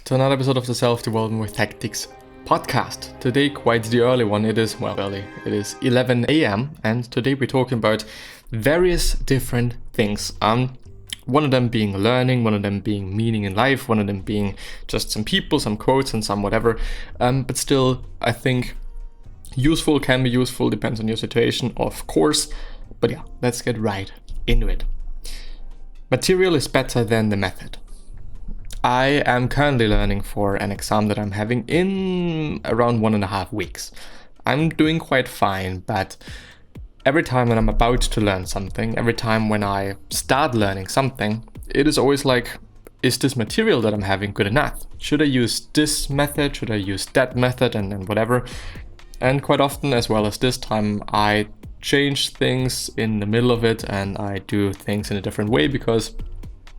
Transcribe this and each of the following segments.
to another episode of the Self-Development with Tactics podcast. Today, quite the early one. It is, well, early. It is 11 a.m. and today we're talking about various different things. One of them being learning, one of them being meaning in life, one of them being just some people, some quotes and some whatever. But still, I think useful can be useful, depends on your situation, of course. But yeah, let's get right into it. Material is better than the method. I am currently learning for an exam that I'm having in around 1.5 weeks. I'm doing quite fine, but every time when I'm about to learn something, every time when I start learning something, it is always like, is this material that I'm having good enough? Should I use this method? Should I use that method and whatever? And quite often, as well as this time, I change things in the middle of it and I do things in a different way because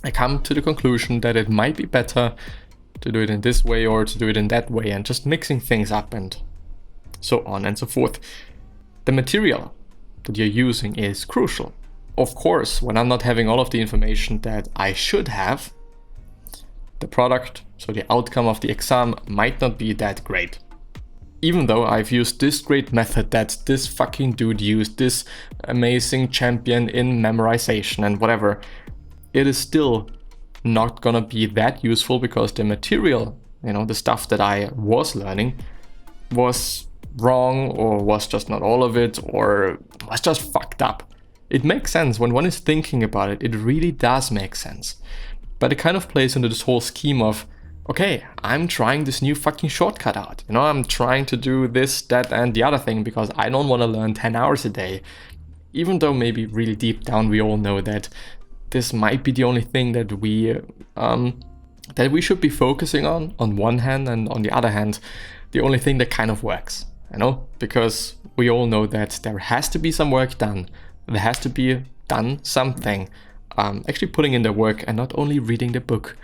I come to the conclusion that it might be better to do it in this way or to do it in that way, and just mixing things up and so on and so forth. The material that you're using is crucial. Of course, when I'm not having all of the information that I should have, the product, so the outcome of the exam, might not be that great. Even though I've used this great method that this fucking dude used, this amazing champion in memorization and whatever, it is still not gonna be that useful because the material, the stuff that I was learning was wrong, or was just not all of it, or was just fucked up. It makes sense when one is thinking about it, it really does make sense. But it kind of plays into this whole scheme of, okay, I'm trying this new fucking shortcut out. I'm trying to do this, that, and the other thing because I don't want to learn 10 hours a day. Even though maybe really deep down we all know that this might be the only thing that we should be focusing on one hand, and on the other hand, the only thing that kind of works, because we all know that there has to be some work done. There has to be done something, actually putting in the work and not only reading the book,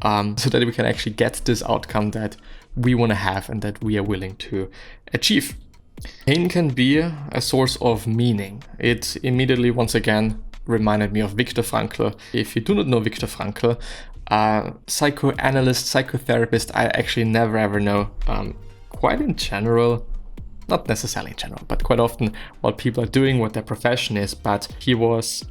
so that we can actually get this outcome that we want to have and that we are willing to achieve. Pain can be a source of meaning. It immediately, once again, reminded me of Viktor Frankl. If you do not know Viktor Frankl, psychoanalyst, psychotherapist, I actually never ever know, quite in general, not necessarily in general, but quite often what people are doing, what their profession is. But he was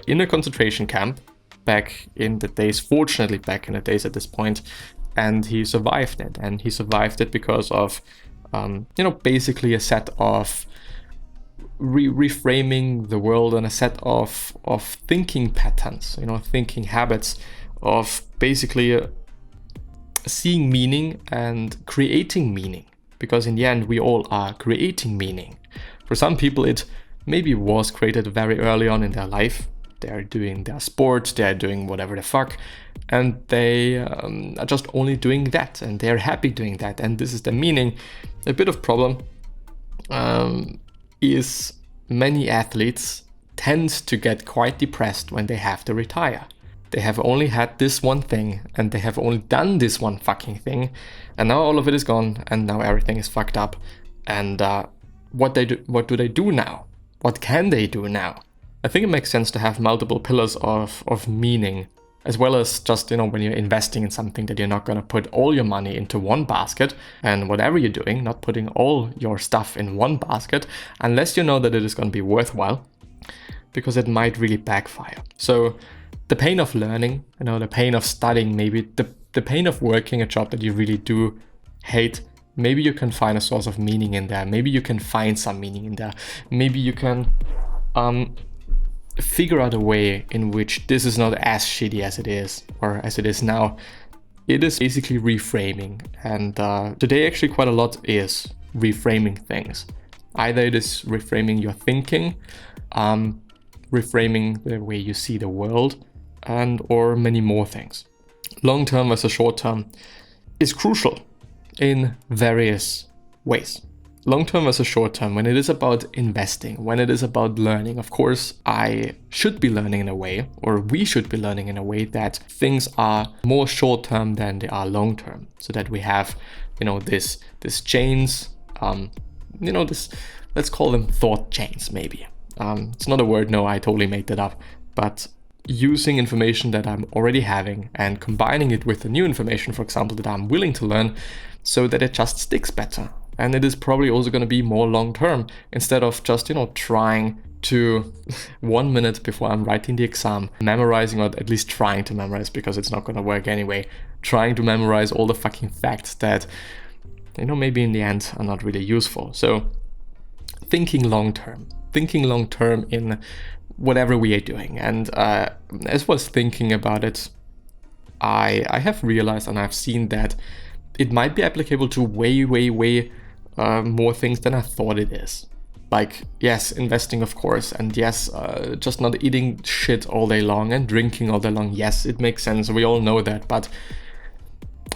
in a concentration camp back in the days, fortunately back in the days at this point, and he survived it. And he survived it because of, basically a set of reframing the world and a set of thinking patterns, thinking habits of basically seeing meaning and creating meaning. Because in the end, we all are creating meaning. For some people, it maybe was created very early on in their life. They're doing their sport, they're doing whatever the fuck, and they are just only doing that, and they're happy doing that, and this is the meaning. A bit of problem is many athletes tend to get quite depressed when they have to retire. They have only had this one thing, and they have only done this one fucking thing, and now all of it is gone, and now everything is fucked up. And what do they do now? What can they do now? I think it makes sense to have multiple pillars of meaning, as well as just, when you're investing in something, that you're not going to put all your money into one basket, and whatever you're doing, not putting all your stuff in one basket, unless you know that it is going to be worthwhile, because it might really backfire. So the pain of learning, the pain of studying, maybe the pain of working a job that you really do hate, maybe you can find a source of meaning in there. Maybe you can find some meaning in there. Maybe you can figure out a way in which this is not as shitty as it is, or as it is now. It is basically reframing, and today actually quite a lot is reframing things. Either it is reframing your thinking, reframing the way you see the world, and or many more things. Long term versus short term is crucial in various ways. Long term versus short term, when it is about investing, when it is about learning, of course, I should be learning in a way, or we should be learning in a way that things are more short term than they are long term, so that we have, this chains, this, let's call them thought chains, maybe. It's not a word, no, I totally made that up, but using information that I'm already having and combining it with the new information, for example, that I'm willing to learn, so that it just sticks better. And it is probably also going to be more long-term, instead of just, trying to 1 minute before I'm writing the exam, memorizing, or at least trying to memorize, because it's not going to work anyway, trying to memorize all the fucking facts that, maybe in the end are not really useful. So thinking long-term in whatever we are doing. And as I was thinking about it, I have realized, and I've seen that it might be applicable to way more things than I thought it is. Like, yes, investing, of course, and yes, just not eating shit all day long and drinking all day long. Yes, it makes sense. We all know that, but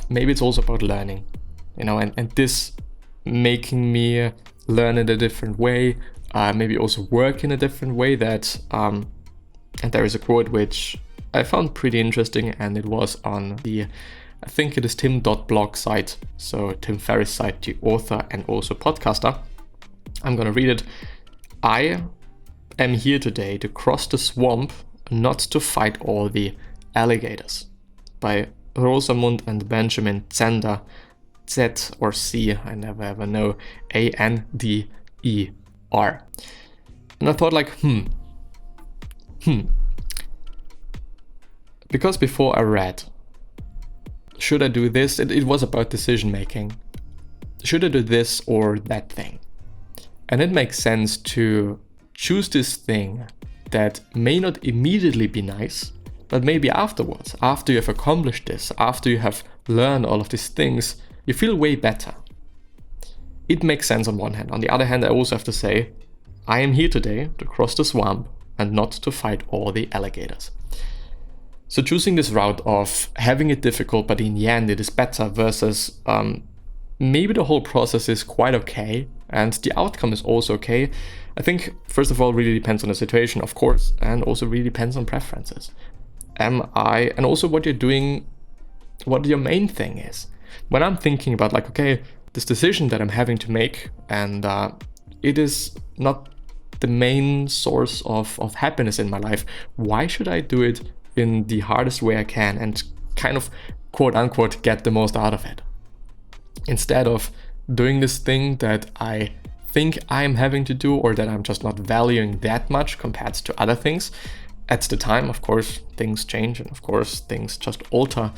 maybe it's also about learning, and this making me learn in a different way, maybe also work in a different way. That and there is a quote which I found pretty interesting, and it was on I think it is Tim.blog site, so Tim Ferriss' site, the author and also podcaster. I'm gonna read it. I am here today to cross the swamp, not to fight all the alligators. By Rosamund and Benjamin Zander, Z or C, I never ever know, Ander. And I thought like, because before I read, should I do this? It was about decision making. Should I do this or that thing? And it makes sense to choose this thing that may not immediately be nice, but maybe afterwards, after you have accomplished this, after you have learned all of these things, you feel way better. It makes sense on one hand. On the other hand, I also have to say, I am here today to cross the swamp and not to fight all the alligators. So choosing this route of having it difficult, but in the end it is better, versus maybe the whole process is quite okay and the outcome is also okay, I think first of all really depends on the situation, of course, and also really depends on preferences. And also what you're doing, what your main thing is. When I'm thinking about like, okay, this decision that I'm having to make, and it is not the main source of happiness in my life, why should I do it in the hardest way I can and kind of quote unquote get the most out of it, instead of doing this thing that I think I'm having to do, or that I'm just not valuing that much compared to other things at the time. Of course things change, and of course things just alter.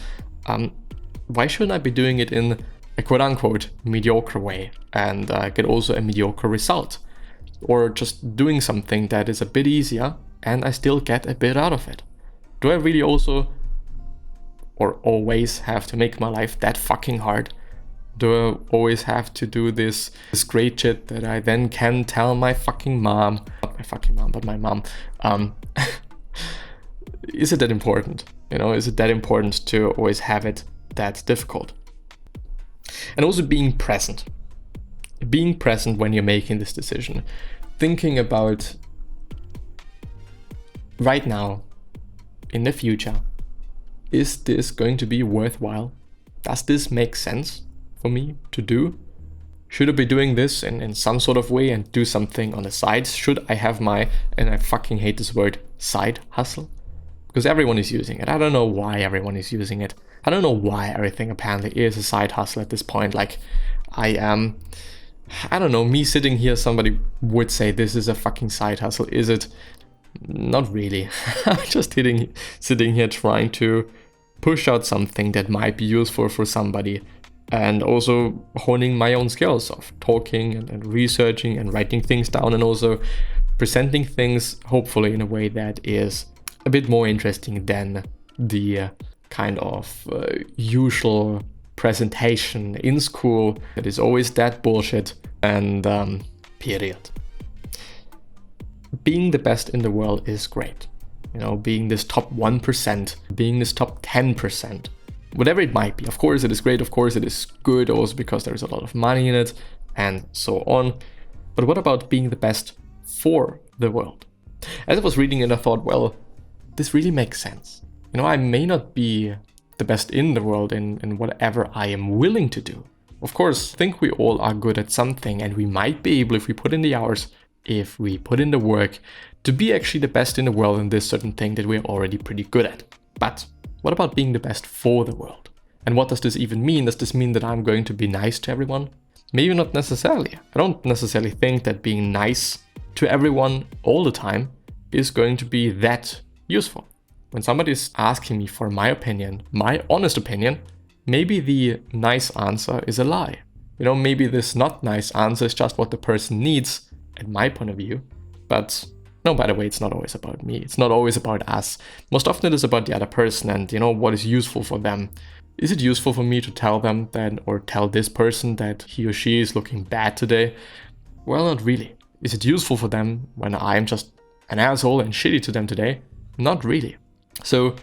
Why shouldn't I be doing it in a quote unquote mediocre way and get also a mediocre result, or just doing something that is a bit easier and I still get a bit out of it? Do I really also or always have to make my life that fucking hard? Do I always have to do this great shit that I then can tell my fucking mom, not my fucking mom, but my mom? Is it that important? Is it that important to always have it that difficult? And also being present when you're making this decision, thinking about right now, in the future, is this going to be worthwhile? Does this make sense for me to do? Should I be doing this in some sort of way and do something on the side? Should I have my, and I fucking hate this word, side hustle? Because everyone is using it. I don't know why everyone is using it. I don't know why everything apparently is a side hustle at this point. Like, I don't know, me sitting here, somebody would say this is a fucking side hustle. Is it? Not really. I'm just sitting here trying to push out something that might be useful for somebody, and also honing my own skills of talking and researching and writing things down, and also presenting things hopefully in a way that is a bit more interesting than the kind of usual presentation in school that is always that bullshit, and period. Being the best in the world is great. Being this top 1%, being this top 10%, whatever it might be. Of course it is great, of course it is good, also because there's a lot of money in it and so on. But what about being the best for the world? As I was reading it, I thought, well, this really makes sense. I may not be the best in the world in whatever I am willing to do. Of course, I think we all are good at something, and we might be able, if we put in the hours, if we put in the work, to be actually the best in the world in this certain thing that we're already pretty good at. But what about being the best for the world? And what does this even mean? Does this mean that I'm going to be nice to everyone? Maybe not necessarily. I don't necessarily think that being nice to everyone all the time is going to be that useful. When somebody's asking me for my opinion, my honest opinion, maybe the nice answer is a lie. Maybe this not nice answer is just what the person needs, at my point of view. But no, by the way, it's not always about me. It's not always about us. Most often it is about the other person and, what is useful for them. Is it useful for me to tell them that, or tell this person that he or she is looking bad today? Well, not really. Is it useful for them when I'm just an asshole and shitty to them today? Not really. So,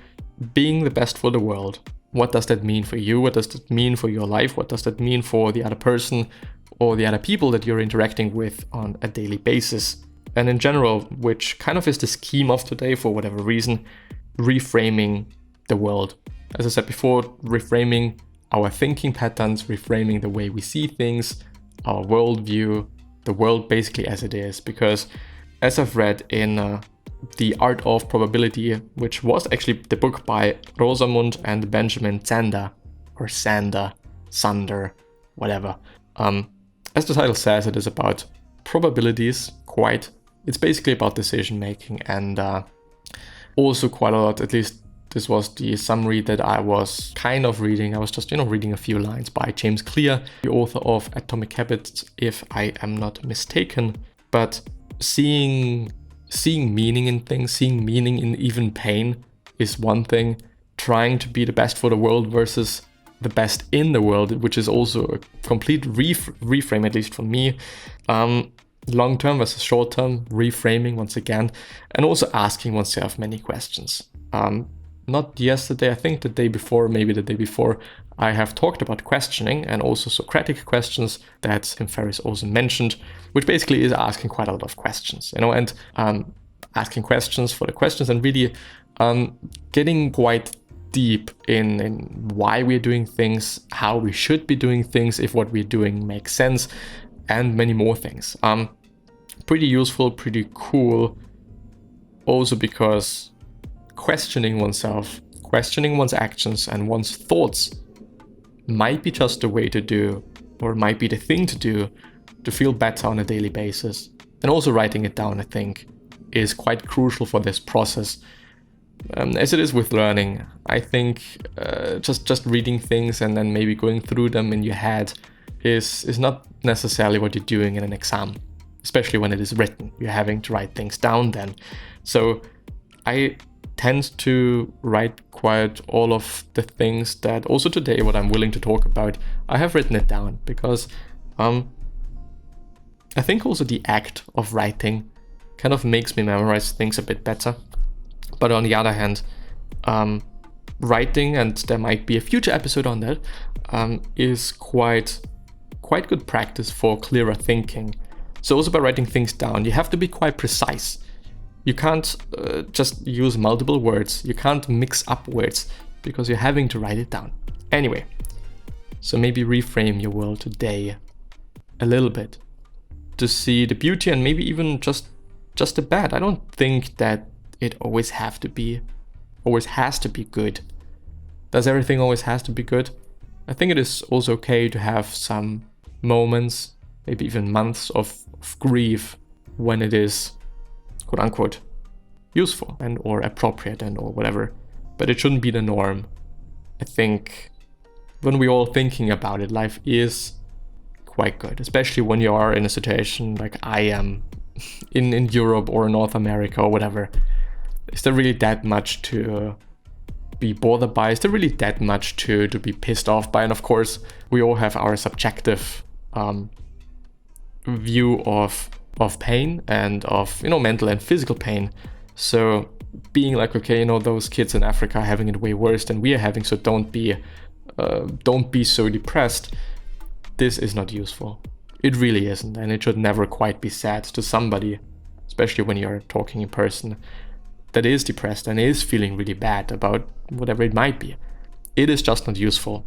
being the best for the world, what does that mean for you? What does that mean for your life? What does that mean for the other person or the other people that you're interacting with on a daily basis? And in general, which kind of is the scheme of today for whatever reason, reframing the world. As I said before, reframing our thinking patterns, reframing the way we see things, our worldview, the world basically as it is. Because as I've read in The Art of Probability, which was actually the book by Rosamund and Benjamin Zander, or Sander, whatever. As the title says, it is about probabilities, It's basically about decision making, and also quite a lot, at least this was the summary that I was kind of reading. I was just, reading a few lines by James Clear, the author of Atomic Habits, if I am not mistaken. But seeing meaning in things, seeing meaning in even pain is one thing. Trying to be the best for the world versus the best in the world, which is also a complete reframe, at least for me. Long-term versus short-term, reframing once again, and also asking oneself many questions. Not yesterday, I think the day before, maybe the day before, I have talked about questioning and also Socratic questions that Tim Ferriss also mentioned, which basically is asking quite a lot of questions, and asking questions for the questions and really getting quite deep in why we're doing things, how we should be doing things, if what we're doing makes sense, and many more things. Pretty useful, pretty cool, also because questioning oneself, questioning one's actions and one's thoughts might be just the way to do, or might be the thing to do to feel better on a daily basis. And also writing it down, I think, is quite crucial for this process. As it is with learning, I think just reading things and then maybe going through them in your head is not necessarily what you're doing in an exam, especially when it is written. You're having to write things down then. So I tend to write quite all of the things that also today, what I'm willing to talk about, I have written it down because I think also the act of writing kind of makes me memorize things a bit better. But on the other hand, writing, and there might be a future episode on that, is quite good practice for clearer thinking. So also by writing things down, you have to be quite precise. You can't just use multiple words. You can't mix up words because you're having to write it down. Anyway, so maybe reframe your world today a little bit to see the beauty and maybe even just the bad. I don't think that it always has to be good. Does everything always has to be good? I think it is also okay to have some moments, maybe even months of grief when it is quote unquote useful and or appropriate and or whatever, but it shouldn't be the norm. I think when we're all thinking about it, life is quite good, especially when you are in a situation like I am in Europe or North America or whatever. Is there really that much to be bothered by? Is there really that much to be pissed off by? And of course, we all have our subjective view of pain and of mental and physical pain. So being like, okay, those kids in Africa are having it way worse than we are having, so don't be so depressed. This is not useful. It really isn't, and it should never quite be said to somebody, especially when you're talking in person, that is depressed and is feeling really bad about whatever it might be. It is just not useful.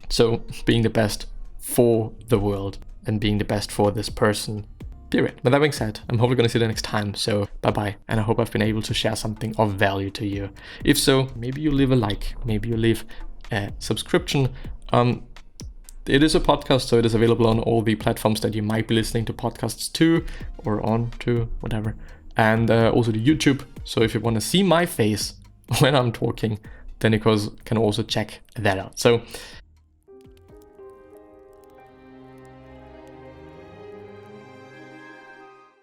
So being the best for the world and being the best for this person Period. With that being said, I'm hopefully going to see you next time. So bye-bye. And I hope I've been able to share something of value to you. If so, maybe you leave a like, maybe you leave a subscription. It is a podcast, so it is available on all the platforms that you might be listening to podcasts to, or on to, whatever. And also the YouTube. So if you want to see my face when I'm talking, then you can also check that out. So